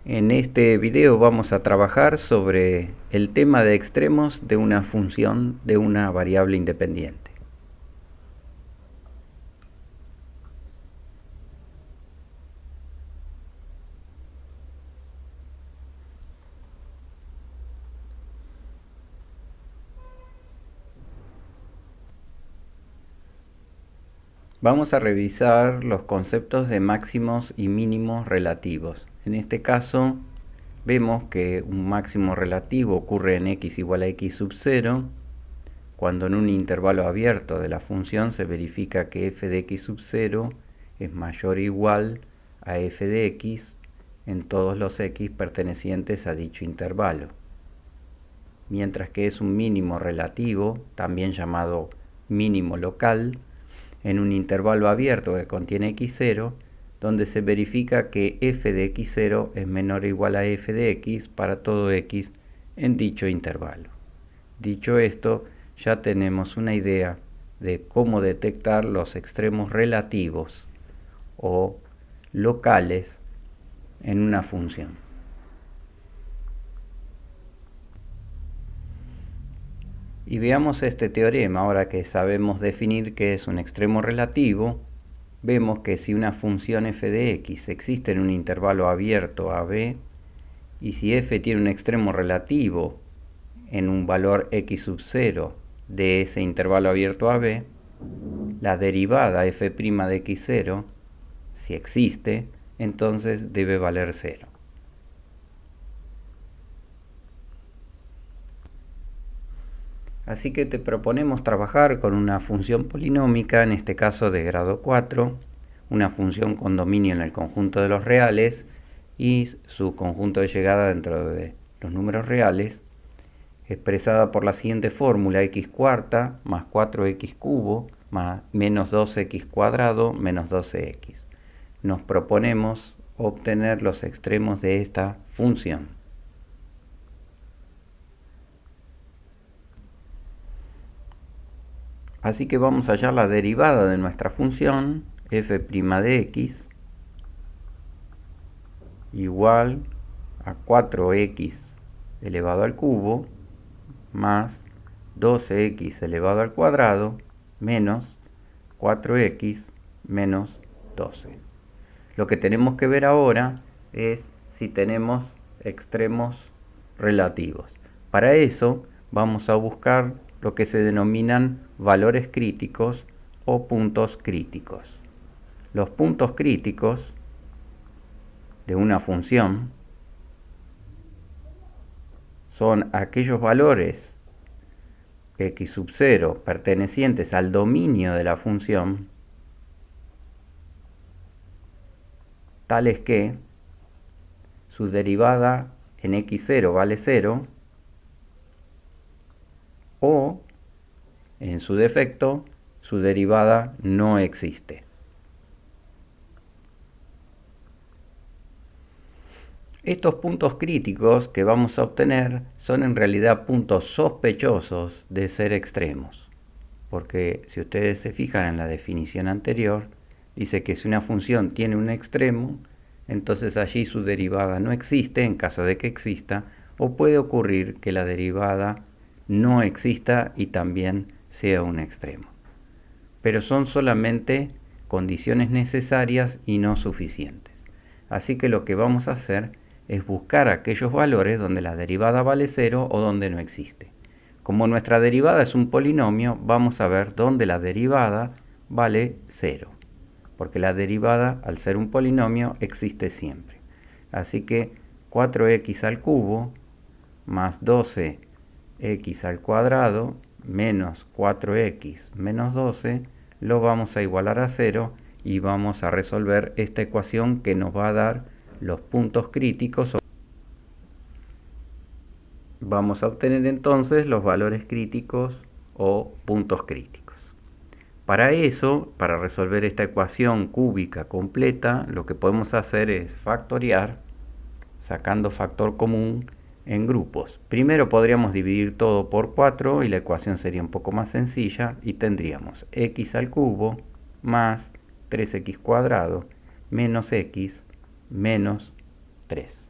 En este video vamos a trabajar sobre el tema de extremos de una función de una variable independiente. Vamos a revisar los conceptos de máximos y mínimos relativos. En este caso vemos que un máximo relativo ocurre en x igual a x sub 0 cuando en un intervalo abierto de la función se verifica que f de x sub 0 es mayor o igual a f de x en todos los x pertenecientes a dicho intervalo. Mientras que es un mínimo relativo, también llamado mínimo local, en un intervalo abierto que contiene x0, donde se verifica que f de x0 es menor o igual a f de x para todo x en dicho intervalo. Dicho esto, ya tenemos una idea de cómo detectar los extremos relativos o locales en una función. Y veamos este teorema. Ahora que sabemos definir qué es un extremo relativo, vemos que si una función f de x existe en un intervalo abierto a b, y si f tiene un extremo relativo en un valor x sub 0 de ese intervalo abierto a b, la derivada f' de x0, si existe, entonces debe valer 0. Así que te proponemos trabajar con una función polinómica, en este caso de grado 4, una función con dominio en el conjunto de los reales y su conjunto de llegada dentro de los números reales, expresada por la siguiente fórmula: x cuarta más 4x cubo más menos 2x cuadrado menos 12x. Nos proponemos obtener los extremos de esta función. Así que vamos a hallar la derivada de nuestra función f' de x igual a 4x elevado al cubo más 12x elevado al cuadrado menos 4x menos 12. Lo que tenemos que ver ahora es si tenemos extremos relativos. Para eso vamos a buscar lo que se denominan valores críticos o puntos críticos. Los puntos críticos de una función son aquellos valores x sub 0 pertenecientes al dominio de la función, tales que su derivada en x0 vale 0 o, en su defecto, su derivada no existe. Estos puntos críticos que vamos a obtener son en realidad puntos sospechosos de ser extremos, porque si ustedes se fijan en la definición anterior, dice que si una función tiene un extremo, entonces allí su derivada no existe en caso de que exista, o puede ocurrir que la derivada no exista y también sea un extremo. Pero son solamente condiciones necesarias y no suficientes. Así que lo que vamos a hacer es buscar aquellos valores donde la derivada vale 0 o donde no existe. Como nuestra derivada es un polinomio, vamos a ver dónde la derivada vale 0, porque la derivada, al ser un polinomio, existe siempre. Así que 4x al cubo más 12x al cuadrado menos 4x menos 12 lo vamos a igualar a 0 y vamos a resolver esta ecuación que nos va a dar los puntos críticos. Vamos a obtener entonces los valores críticos o puntos críticos. Para eso, para resolver esta ecuación cúbica completa, lo que podemos hacer es factoriar, sacando factor común en grupos. Primero podríamos dividir todo por 4 y la ecuación sería un poco más sencilla y tendríamos x al cubo más 3x cuadrado menos x menos 3.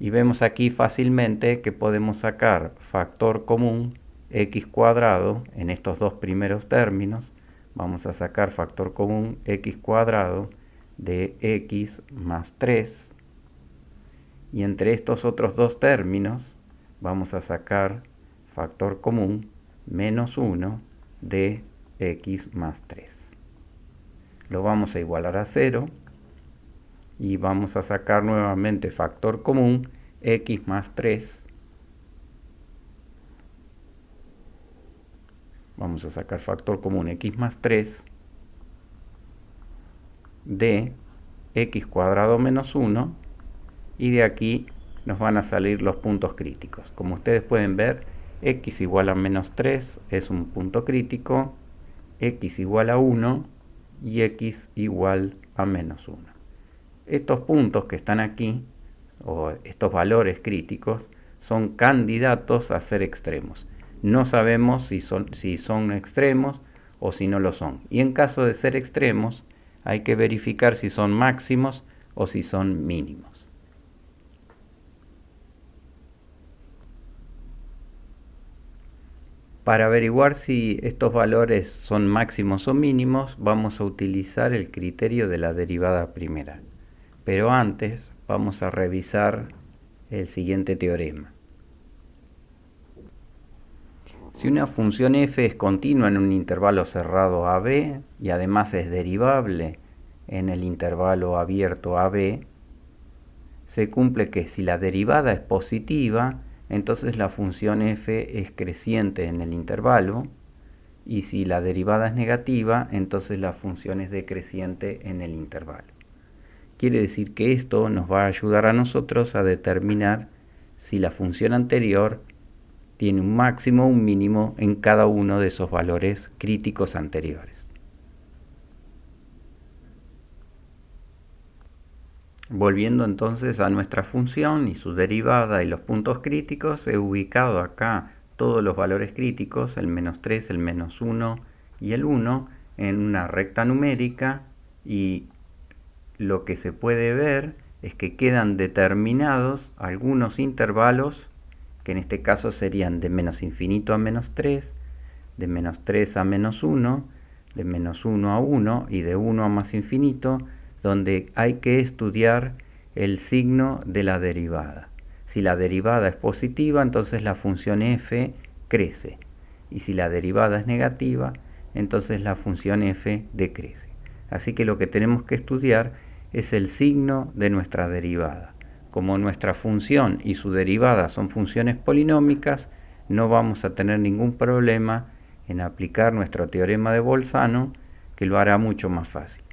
Y vemos aquí fácilmente que podemos sacar factor común x cuadrado en estos dos primeros términos. Vamos a sacar factor común x cuadrado de x más 3. Y entre estos otros dos términos vamos a sacar factor común menos 1 de x más 3. Lo vamos a igualar a 0 y vamos a sacar nuevamente factor común x más 3. Vamos a sacar factor común x más 3 de x cuadrado menos 1, y de aquí nos van a salir los puntos críticos. Como ustedes pueden ver, x igual a menos 3 es un punto crítico, x igual a 1 y x igual a menos 1. Estos puntos que están aquí, o estos valores críticos, son candidatos a ser extremos. No sabemos si son extremos o si no lo son. Y en caso de ser extremos, hay que verificar si son máximos o si son mínimos. Para averiguar si estos valores son máximos o mínimos, vamos a utilizar el criterio de la derivada primera. Pero antes vamos a revisar el siguiente teorema. Si una función f es continua en un intervalo cerrado AB y además es derivable en el intervalo abierto AB, se cumple que si la derivada es positiva, entonces la función f es creciente en el intervalo, y si la derivada es negativa, entonces la función es decreciente en el intervalo. Quiere decir que esto nos va a ayudar a nosotros a determinar si la función anterior tiene un máximo o un mínimo en cada uno de esos valores críticos anteriores. Volviendo entonces a nuestra función y su derivada y los puntos críticos, he ubicado acá todos los valores críticos, el menos 3, el menos 1 y el 1, en una recta numérica, y lo que se puede ver es que quedan determinados algunos intervalos, que en este caso serían de menos infinito a menos 3, de menos 3 a menos 1, de menos 1 a 1 y de 1 a más infinito, donde hay que estudiar el signo de la derivada. Si la derivada es positiva, entonces la función f crece, y si la derivada es negativa, entonces la función f decrece. Así que lo que tenemos que estudiar es el signo de nuestra derivada. Como nuestra función y su derivada son funciones polinómicas, no vamos a tener ningún problema en aplicar nuestro teorema de Bolzano, que lo hará mucho más fácil.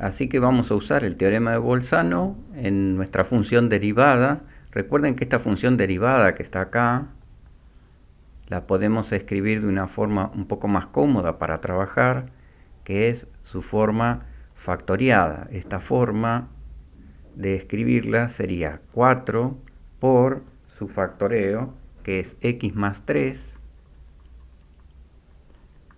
Así que vamos a usar el teorema de Bolzano en nuestra función derivada. Recuerden que esta función derivada que está acá, la podemos escribir de una forma un poco más cómoda para trabajar, que es su forma factoriada. Esta forma de escribirla sería 4 por su factoreo, que es x más 3,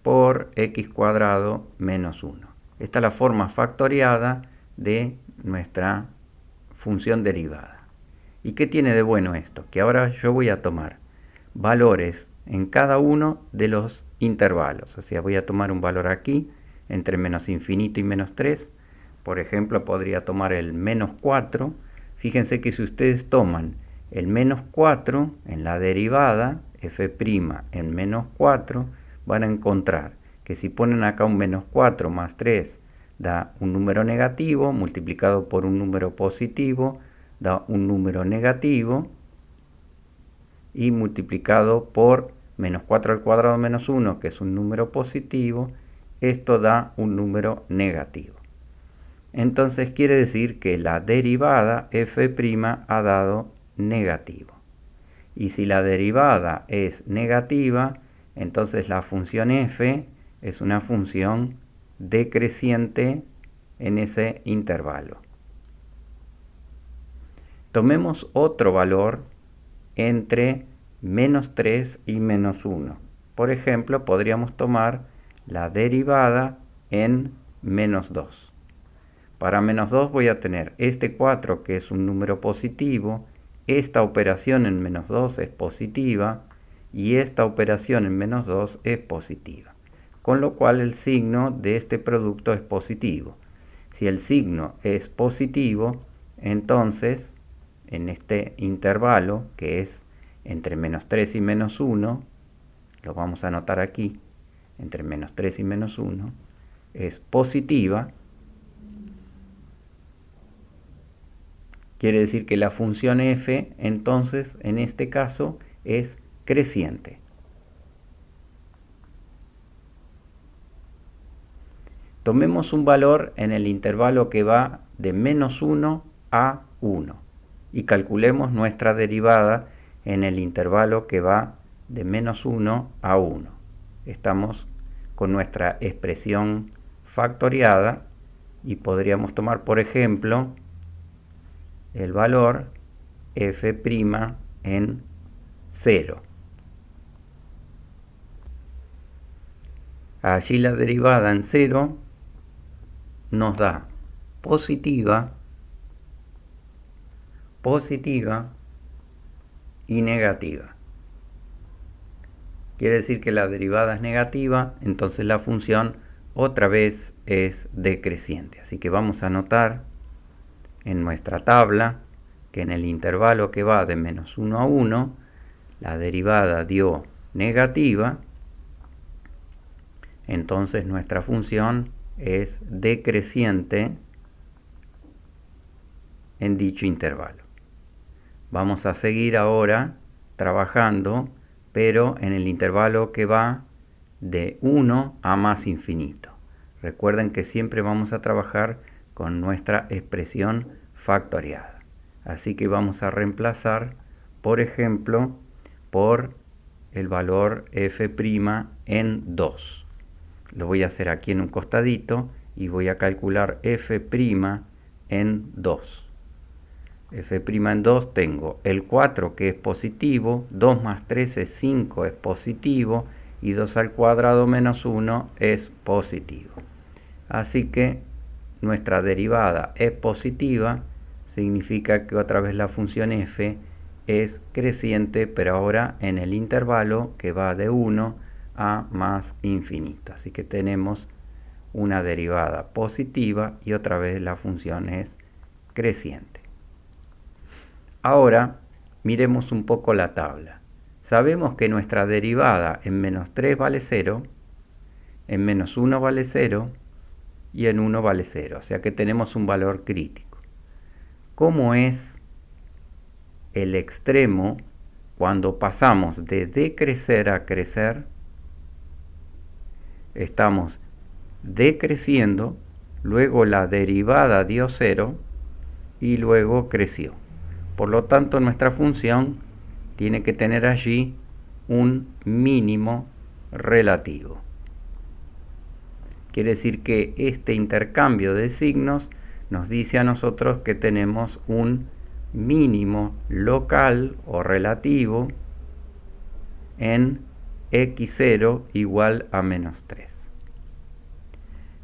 por x cuadrado menos 1. Esta es la forma factoriada de nuestra función derivada. ¿Y qué tiene de bueno esto? Que ahora yo voy a tomar valores en cada uno de los intervalos. O sea, voy a tomar un valor aquí, entre menos infinito y menos 3. Por ejemplo, podría tomar el menos 4. Fíjense que si ustedes toman el menos 4 en la derivada, f' en menos 4, van a encontrar que si ponen acá un menos 4 más 3 da un número negativo, multiplicado por un número positivo da un número negativo, y multiplicado por menos 4 al cuadrado menos 1, que es un número positivo, esto da un número negativo. Entonces quiere decir que la derivada f' ha dado negativo. Y si la derivada es negativa, entonces la función f es una función decreciente en ese intervalo. Tomemos otro valor entre menos 3 y menos 1. Por ejemplo, podríamos tomar la derivada en menos 2. Para menos 2 voy a tener este 4 que es un número positivo, esta operación en menos 2 es positiva y esta operación en menos 2 es positiva. Con lo cual el signo de este producto es positivo. Si el signo es positivo, entonces en este intervalo que es entre menos 3 y menos 1, lo vamos a anotar aquí, entre menos 3 y menos 1, es positiva. Quiere decir que la función f, entonces, en este caso, es creciente. Tomemos un valor en el intervalo que va de menos 1 a 1 y calculemos nuestra derivada en el intervalo que va de menos 1 a 1. Estamos con nuestra expresión factoriada y podríamos tomar, por ejemplo, el valor f' en 0. Allí la derivada en 0 nos da positiva y negativa. Quiere decir que la derivada es negativa, entonces la función otra vez es decreciente. Así que vamos a anotar en nuestra tabla que en el intervalo que va de menos 1 a 1, la derivada dio negativa, entonces nuestra función es decreciente en dicho intervalo. Vamos a seguir ahora trabajando, pero en el intervalo que va de 1 a más infinito. Recuerden que siempre vamos a trabajar con nuestra expresión factoriada. Así que vamos a reemplazar, por ejemplo, por el valor f' en 2. Lo voy a hacer aquí en un costadito y voy a calcular f' en 2. f' en 2 tengo el 4 que es positivo, 2 más 3 es 5 es positivo y 2 al cuadrado menos 1 es positivo. Así que nuestra derivada es positiva, significa que otra vez la función f es creciente, pero ahora en el intervalo que va de 1 a más infinito. Así que tenemos una derivada positiva y otra vez la función es creciente. Ahora miremos un poco la tabla. Sabemos que nuestra derivada en menos 3 vale 0, en menos 1 vale 0 y en 1 vale 0. O sea que tenemos un valor crítico. ¿Cómo es el extremo cuando pasamos de decrecer a crecer? Estamos decreciendo, luego la derivada dio 0 y luego creció. Por lo tanto, nuestra función tiene que tener allí un mínimo relativo. Quiere decir que este intercambio de signos nos dice a nosotros que tenemos un mínimo local o relativo en x0 igual a menos 3.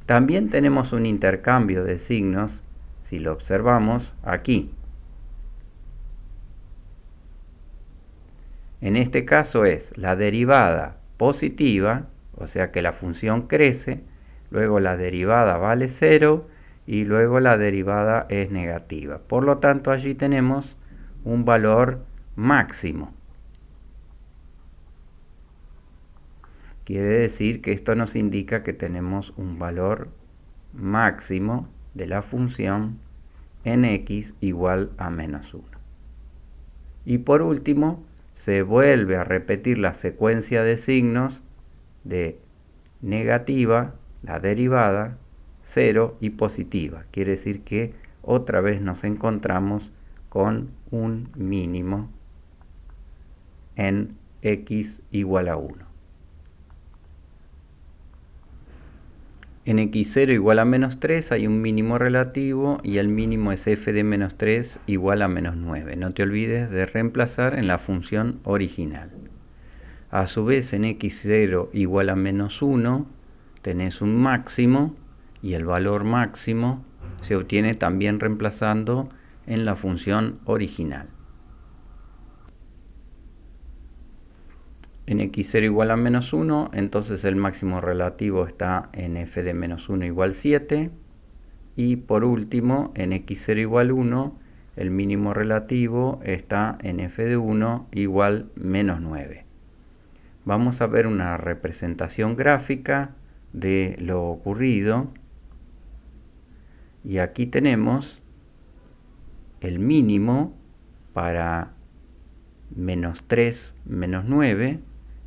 También tenemos un intercambio de signos, si lo observamos aquí. En este caso es la derivada positiva, o sea que la función crece, luego la derivada vale 0 y luego la derivada es negativa. Por lo tanto, allí tenemos un valor máximo. Quiere decir que esto nos indica que tenemos un valor máximo de la función en x igual a menos 1. Y por último, se vuelve a repetir la secuencia de signos de negativa, la derivada, 0 y positiva. Quiere decir que otra vez nos encontramos con un mínimo en x igual a 1. En x0 igual a menos 3 hay un mínimo relativo y el mínimo es f de menos 3 igual a menos 9. No te olvides de reemplazar en la función original. A su vez, en x0 igual a menos 1 tenés un máximo y el valor máximo se obtiene también reemplazando en la función original. En x0 igual a menos 1, entonces el máximo relativo está en f de menos 1 igual 7. Y por último, en x0 igual 1, el mínimo relativo está en f de 1 igual menos 9. Vamos a ver una representación gráfica de lo ocurrido. Y aquí tenemos el mínimo para menos 3, menos 9,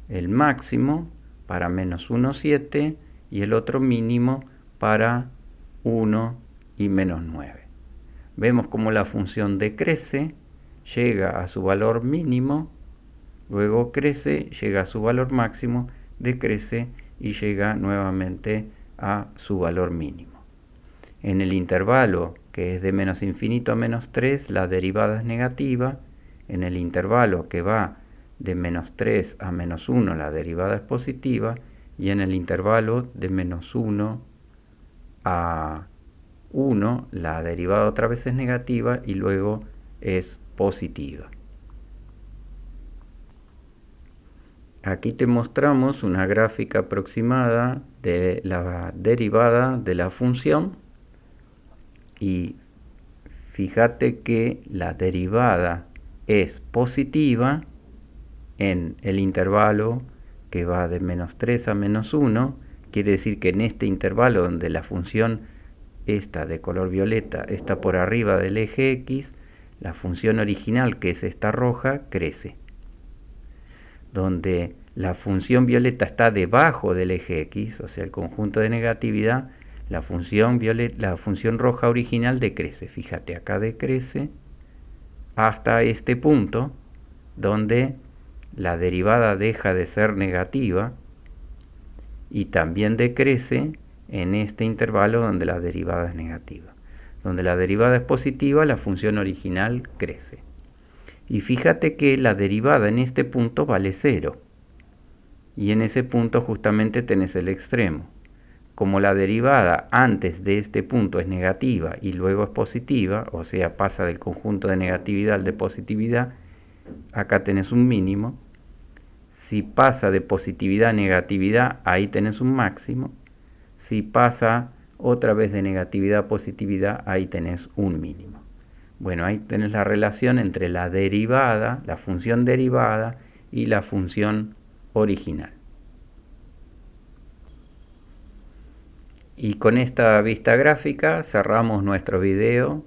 el máximo para menos 1, 7 y el otro mínimo para 1 y menos 9. Vemos cómo la función decrece, llega a su valor mínimo, luego crece, llega a su valor máximo, decrece y llega nuevamente a su valor mínimo. En el intervalo que es de menos infinito a menos 3, la derivada es negativa. En el intervalo que va de menos 3 a menos 1, la derivada es positiva. Y en el intervalo de menos 1 a 1, la derivada otra vez es negativa y luego es positiva. Aquí te mostramos una gráfica aproximada de la derivada de la función. Y fíjate que la derivada es positiva en el intervalo que va de menos 3 a menos 1. Quiere decir que en este intervalo donde la función esta de color violeta está por arriba del eje X, la función original, que es esta roja, crece. Donde la función violeta está debajo del eje X, o sea, el conjunto de negatividad, la función roja original decrece. Fíjate, acá decrece hasta este punto donde la derivada deja de ser negativa y también decrece en este intervalo donde la derivada es negativa. Donde la derivada es positiva, la función original crece. Y fíjate que la derivada en este punto vale 0. Y en ese punto justamente tenés el extremo. Como la derivada antes de este punto es negativa y luego es positiva, o sea, pasa del conjunto de negatividad al de positividad, acá tenés un mínimo. Si pasa de positividad a negatividad, ahí tenés un máximo. Si pasa otra vez de negatividad a positividad, ahí tenés un mínimo. Bueno, ahí tenés la relación entre la derivada, la función derivada y la función original. Y con esta vista gráfica cerramos nuestro video.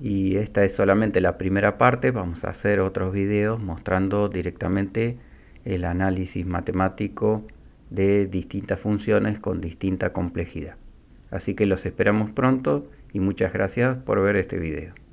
Y esta es solamente la primera parte. Vamos a hacer otros videos mostrando directamente el análisis matemático de distintas funciones con distinta complejidad. Así que los esperamos pronto y muchas gracias por ver este video.